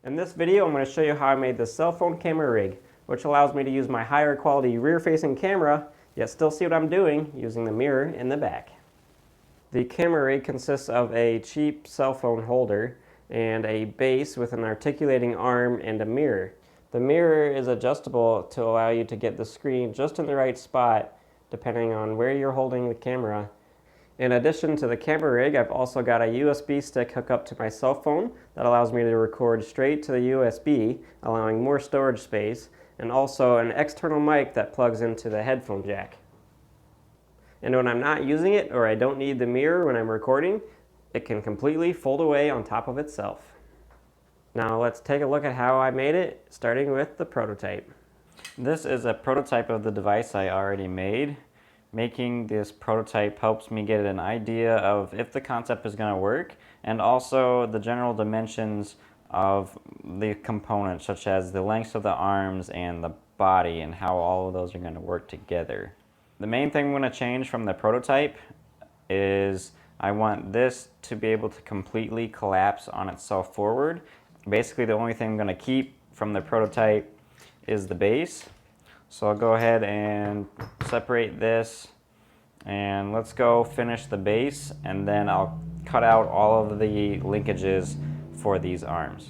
In this video, I'm going to show you how I made this cell phone camera rig, which allows me to use my higher quality rear-facing camera, yet still see what I'm doing using the mirror in the back. The camera rig consists of a cheap cell phone holder and a base with an articulating arm and a mirror. The mirror is adjustable to allow you to get the screen just in the right spot depending on where you're holding the camera. In addition to the camera rig, I've also got a USB stick hooked up to my cell phone that allows me to record straight to the USB, allowing more storage space, and also an external mic that plugs into the headphone jack. And when I'm not using it or I don't need the mirror when I'm recording, it can completely fold away on top of itself. Now let's take a look at how I made it, starting with the prototype. This is a prototype of the device I already made. Making this prototype helps me get an idea of if the concept is going to work, and also the general dimensions of the components, such as the lengths of the arms and the body and how all of those are going to work together. The main thing I'm going to change from the prototype is I want this to be able to completely collapse on itself forward. Basically, the only thing I'm going to keep from the prototype is the base. So I'll go ahead and separate this, and let's go finish the base, and then I'll cut out all of the linkages for these arms.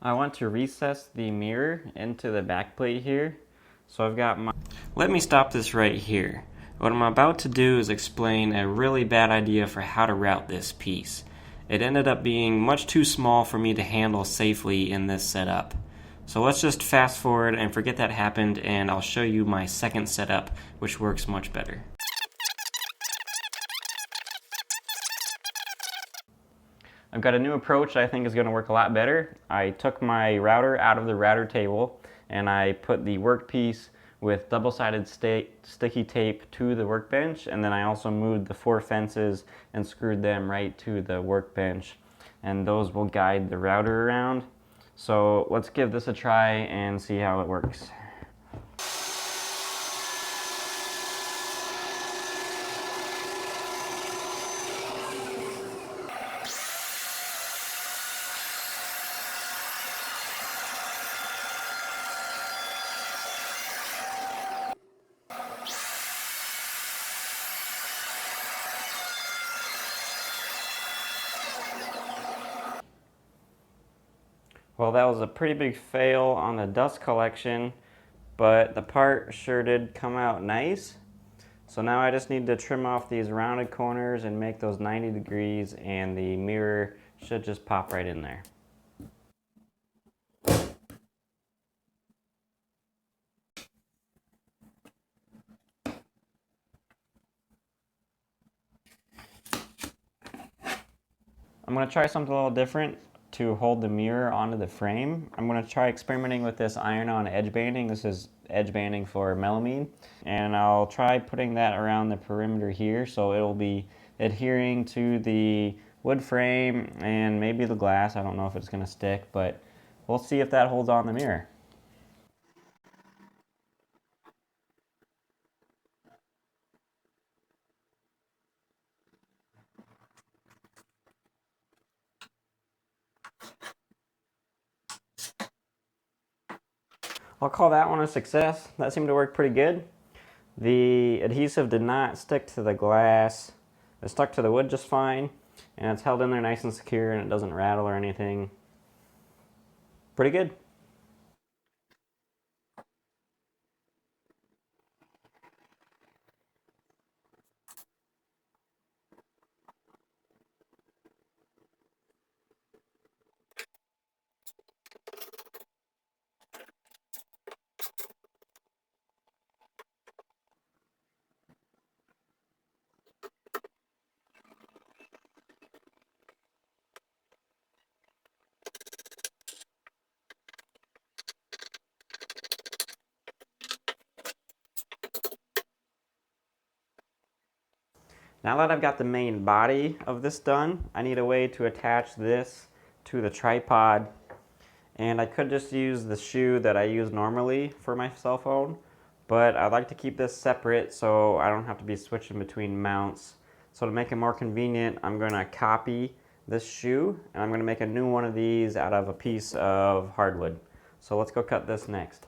I want to recess the mirror into the back plate here. So I've got my... Let me stop this right here. What I'm about to do is explain a really bad idea for how to route this piece. It ended up being much too small for me to handle safely in this setup. So let's just fast forward and forget that happened, and I'll show you my second setup, which works much better. I've got a new approach I think is going to work a lot better. I took my router out of the router table and I put the workpiece with double-sided sticky tape to the workbench, and then I also moved the 4 fences and screwed them right to the workbench, and those will guide the router around. So let's give this a try and see how it works. Well, that was a pretty big fail on the dust collection, but the part sure did come out nice. So now I just need to trim off these rounded corners and make those 90 degrees, and the mirror should just pop right in there. I'm going to try something a little different to hold the mirror onto the frame. I'm going to try experimenting with this iron-on edge banding. This is edge banding for melamine, and I'll try putting that around the perimeter here so it'll be adhering to the wood frame and maybe the glass. I don't know if it's going to stick, but we'll see if that holds on the mirror. I'll call that one a success. That seemed to work pretty good. The adhesive did not stick to the glass. It stuck to the wood just fine, and it's held in there nice and secure, and it doesn't rattle or anything. Pretty good. Now that I've got the main body of this done, I need a way to attach this to the tripod. And I could just use the shoe that I use normally for my cell phone, but I'd like to keep this separate so I don't have to be switching between mounts. So to make it more convenient, I'm going to copy this shoe, and I'm going to make a new one of these out of a piece of hardwood. So let's go cut this next.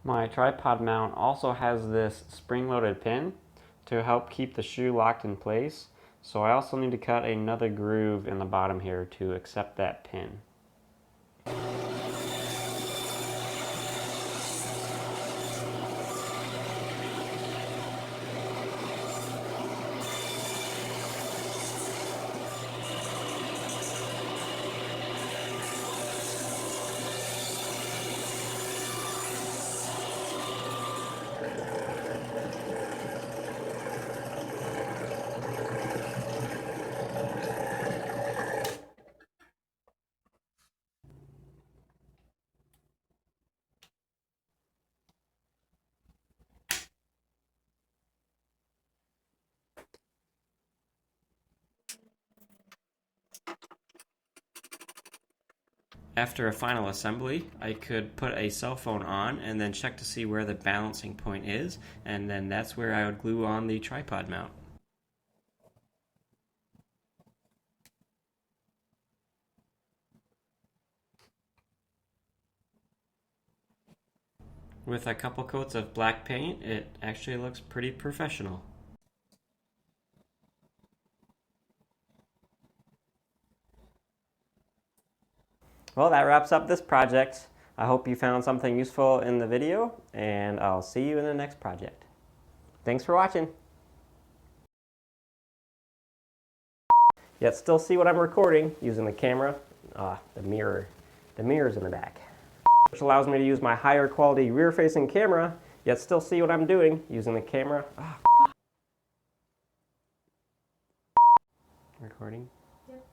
My tripod mount also has this spring-loaded pin to help keep the shoe locked in place. So I also need to cut another groove in the bottom here to accept that pin. After a final assembly, I could put a cell phone on and then check to see where the balancing point is, and then that's where I would glue on the tripod mount. With a couple coats of black paint, it actually looks pretty professional. Well, that wraps up this project. I hope you found something useful in the video, and I'll see you in the next project. Thanks for watching. Yet still see what I'm recording using the camera the mirror. The mirror's in the back. Which allows me to use my higher quality rear-facing camera, yet still see what I'm doing using the camera. Recording. Yep.